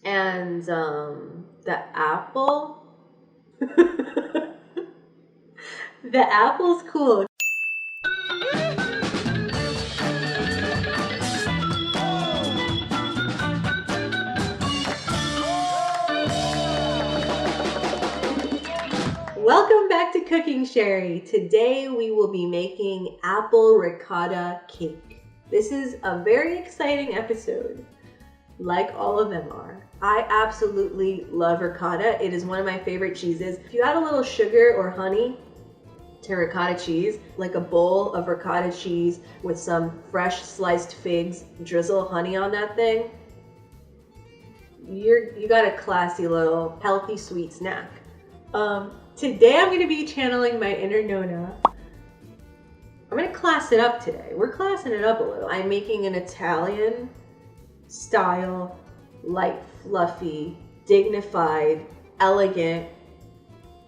And the apple, the apple's cool. Welcome back to Cooking Sheri. Today we will be making apple ricotta cake. This is a very exciting episode, like all of them are. I absolutely love ricotta. It is one of my favorite cheeses. If you add a little sugar or honey to ricotta cheese, like a bowl of ricotta cheese with some fresh sliced figs, drizzle honey on that thing, you got a classy little healthy sweet snack. Today I'm going to be channeling my inner Nona. I'm going to class it up today. We're classing it up a little. I'm making an Italian style, light, fluffy, dignified, elegant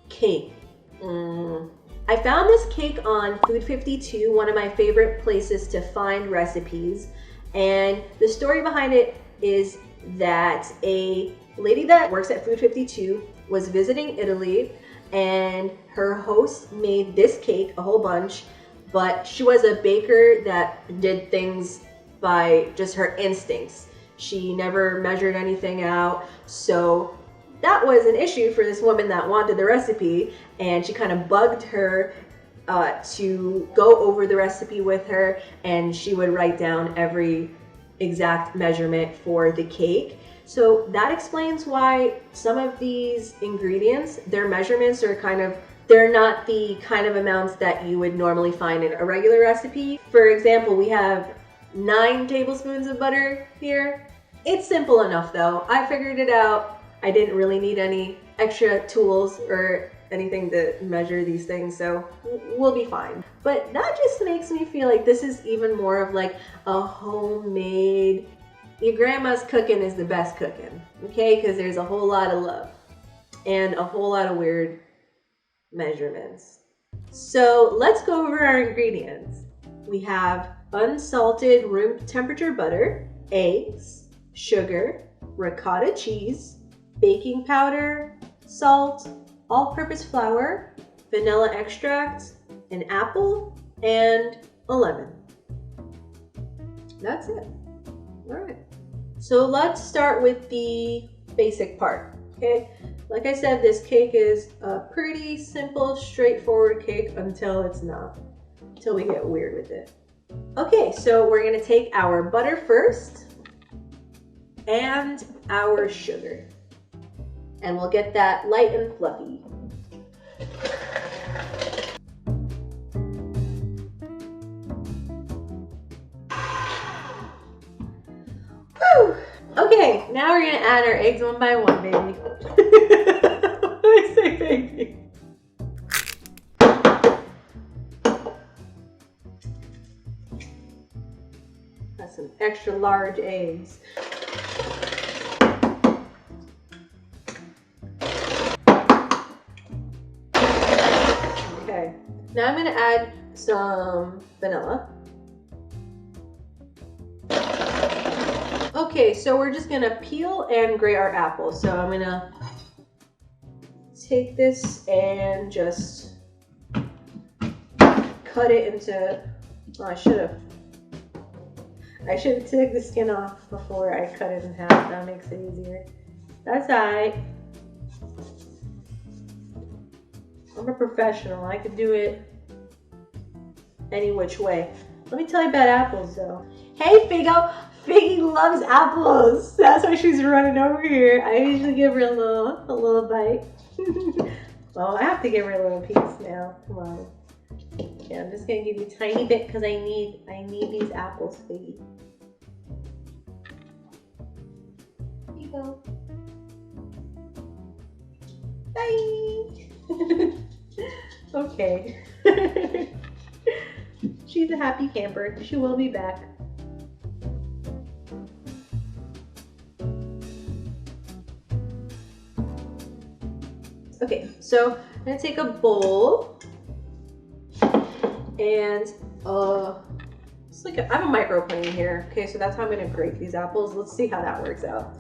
cake. I found this cake on Food 52, one of my favorite places to find recipes. And the story behind it is that a lady that works at Food 52 was visiting Italy, and her host made this cake, a whole bunch, but she was a baker that did things by just her instincts. She never measured anything out, so that was an issue for this woman that wanted the recipe, and she kind of bugged her to go over the recipe with her, and she would write down every exact measurement for the cake. So that explains why some of these ingredients, their measurements are they're not the kind of amounts that you would normally find in a regular recipe. For example, we have 9 tablespoons of butter here. It's simple enough though. I figured it out. I didn't really need any extra tools or anything to measure these things, so we'll be fine. But that just makes me feel like this is even more of like a homemade, your grandma's cooking is the best cooking, okay? Because there's a whole lot of love and a whole lot of weird measurements. So let's go over our ingredients. We have unsalted room temperature butter, eggs, sugar, ricotta cheese, baking powder, salt, all-purpose flour, vanilla extract, an apple, and a lemon. That's it. All right. So let's start with the basic part, okay? Like I said, this cake is a pretty simple, straightforward cake until it's not, until we get weird with it. Okay, so we're gonna take our butter first and our sugar, and we'll get that light and fluffy. Woo! Okay, now we're gonna add our eggs one by one, baby. What did I say, baby? That's some extra large eggs. Okay, now I'm gonna add some vanilla. Okay, so we're just gonna peel and grate our apples. So I'm gonna take this and just cut it into, oh, I should have took the skin off before I cut it in half. That makes it easier. That's alright. I'm a professional. I could do it any which way. Let me tell you about apples though. Hey Figo! Figgy loves apples. That's why she's running over here. I usually give her a little bite. Well, I have to give her a little piece now. Come on. Okay, I'm just gonna give you a tiny bit because I need these apples, Figgy. Here you go. Bye. Okay. She's a happy camper. She will be back. Okay, so I'm gonna take a bowl and it's like I have a microplane here. Okay, so that's how I'm gonna grate these apples. Let's see how that works out.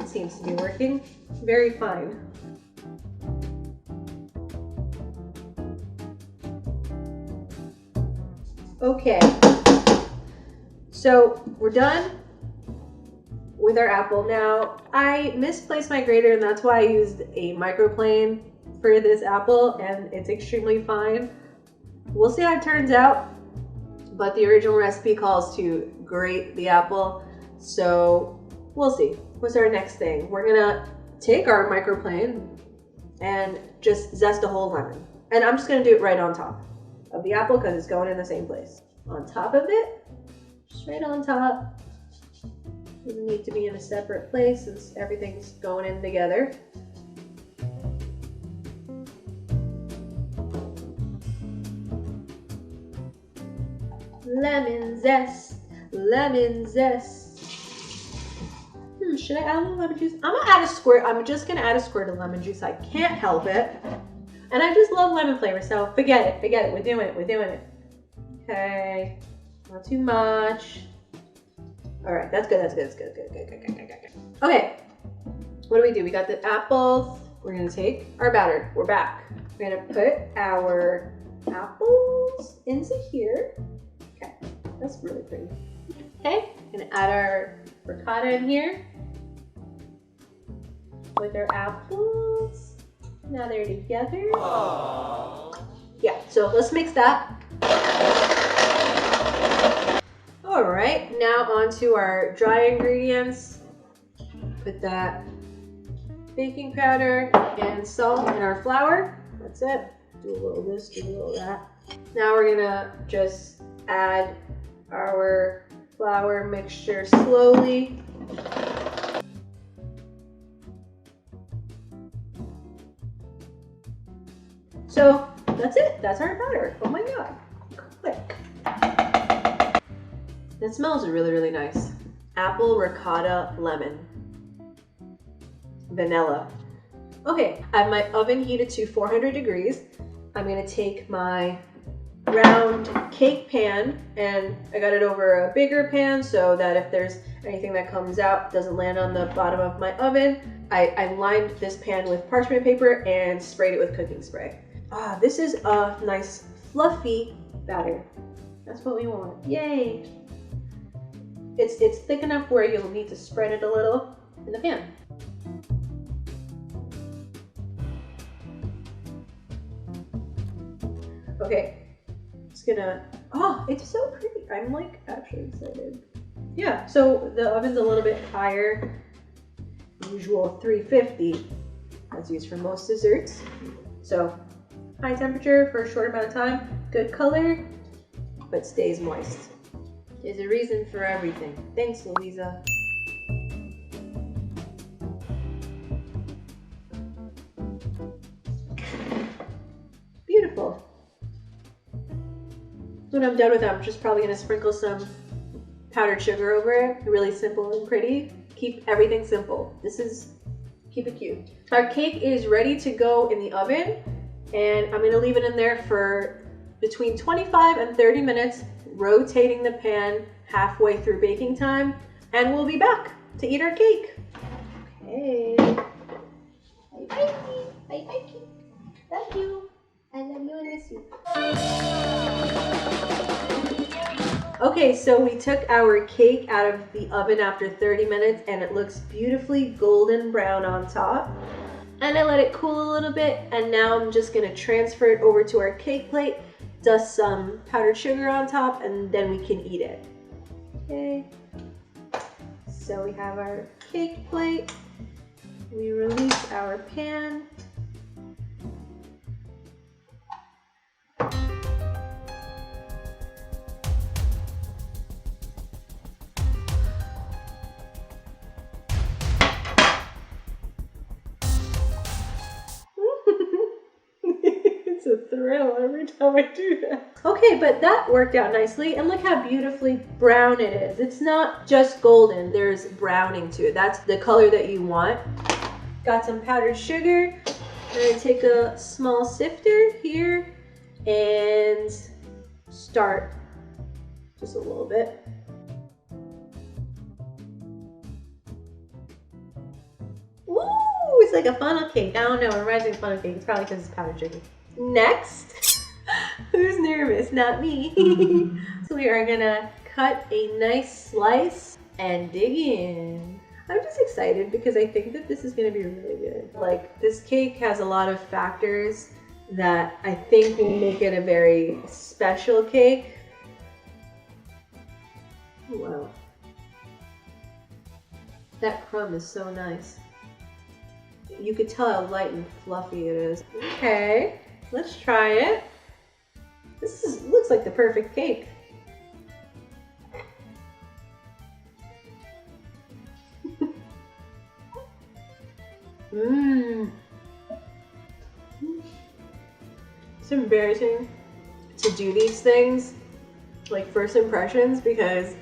seems to be working very fine. Okay, so we're done with our apple. Now, I misplaced my grater, and that's why I used a microplane for this apple, and it's extremely fine. We'll see how it turns out, but the original recipe calls to grate the apple, so we'll see. What's our next thing? We're gonna take our microplane and just zest a whole lemon. And I'm just gonna do it right on top of the apple because it's going in the same place. On top of it, just right on top. Doesn't need to be in a separate place since everything's going in together. Lemon zest, lemon zest. Should I add a little lemon juice? I'm gonna add a squirt. I'm just gonna add a squirt of lemon juice. I can't help it. And I just love lemon flavor, so forget it, forget it. We're doing it, we're doing it. Okay, not too much. All right, that's good, that's good, that's good, good. Okay, what do? We got the apples. We're gonna take our batter. We're back. We're gonna put our apples into here. Okay, that's really pretty. Okay, gonna add our ricotta in here with our apples. Now they're together. Aww. Yeah, so let's mix that. All right, now on to our dry ingredients. Put that baking powder and salt in our flour. That's it. Do a little this, do a little that. Now we're gonna just add our flour mixture slowly. So that's it, that's our batter. Oh my God, quick. That smells really, really nice. Apple, ricotta, lemon, vanilla. Okay, I have my oven heated to 400 degrees. I'm gonna take my round cake pan, and I got it over a bigger pan so that if there's anything that comes out, it doesn't land on the bottom of my oven. I lined this pan with parchment paper and sprayed it with cooking spray. This is a nice fluffy batter. That's what we want. Yay! It's thick enough where you'll need to spread it a little in the pan. Okay, just gonna, it's so pretty. I'm like actually excited. Yeah, so the oven's a little bit higher. Usual 350, that's used for most desserts. So high temperature for a short amount of time, good color, but stays moist. There's a reason for everything. Thanks, Louisa. Beautiful. When I'm done with it, I'm just probably gonna sprinkle some powdered sugar over it. Really simple and pretty. Keep everything simple. Keep it cute. Our cake is ready to go in the oven, and I'm gonna leave it in there for between 25 and 30 minutes, rotating the pan halfway through baking time, and we'll be back to eat our cake. Okay. Bye bye. Bye cake. Love you. I love you and miss you. Okay, so we took our cake out of the oven after 30 minutes, and it looks beautifully golden brown on top. And I let it cool a little bit, and now I'm just gonna transfer it over to our cake plate, dust some powdered sugar on top, and then we can eat it. Okay, so we have our cake plate. We release our pan. It's a thrill every time I do that. Okay, but that worked out nicely, and look how beautifully brown it is. It's not just golden, there's browning to it. That's the color that you want. Got some powdered sugar. I'm gonna take a small sifter here and start just a little bit. tastes like a funnel cake. I don't know, it reminds me of funnel cake. It's probably because it's powdered sugar. Next, who's nervous? Not me. So we are gonna cut a nice slice and dig in. I'm just excited because I think that this is gonna be really good. Like, this cake has a lot of factors that I think will make it a very special cake. Wow. That crumb is so nice. You could tell how light and fluffy it is. Okay, let's try it. Looks like the perfect cake. Mmm. It's embarrassing to do these things, like first impressions, because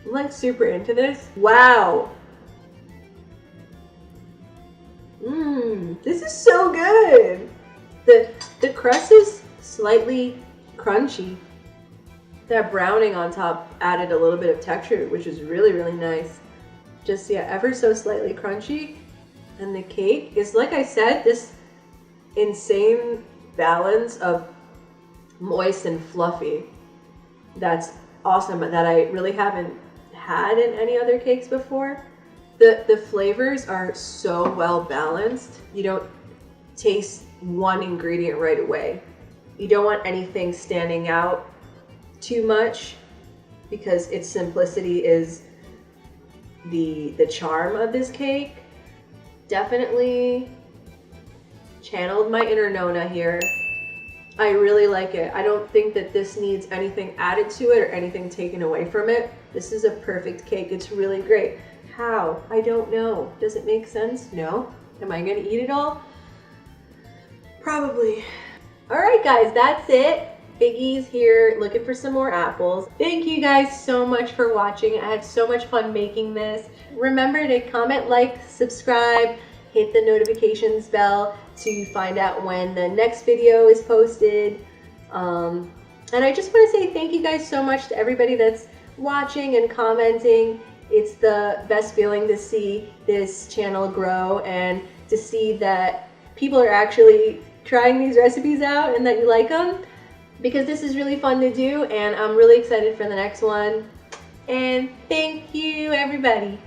I'm like super into this. Wow. This is so good. The crust is slightly crunchy. That browning on top added a little bit of texture, which is really, really nice. Just, yeah, ever so slightly crunchy. And the cake is, like I said, this insane balance of moist and fluffy. That's awesome, that I really haven't had in any other cakes before. The flavors are so well balanced. You don't taste one ingredient right away. You don't want anything standing out too much because its simplicity is the charm of this cake. Definitely channeled my inner Nona here. I really like it. I don't think that this needs anything added to it or anything taken away from it. This is a perfect cake. It's really great. How? I don't know. Does it make sense? No. Am I gonna eat it all? Probably. All right, guys, that's it. Biggie's here looking for some more apples. Thank you guys so much for watching. I had so much fun making this. Remember to comment, like, subscribe, hit the notifications bell to find out when the next video is posted. And I just want to say thank you guys so much to everybody that's watching and commenting. It's the best feeling to see this channel grow and to see that people are actually trying these recipes out and that you like them, because this is really fun to do and I'm really excited for the next one. And thank you, everybody.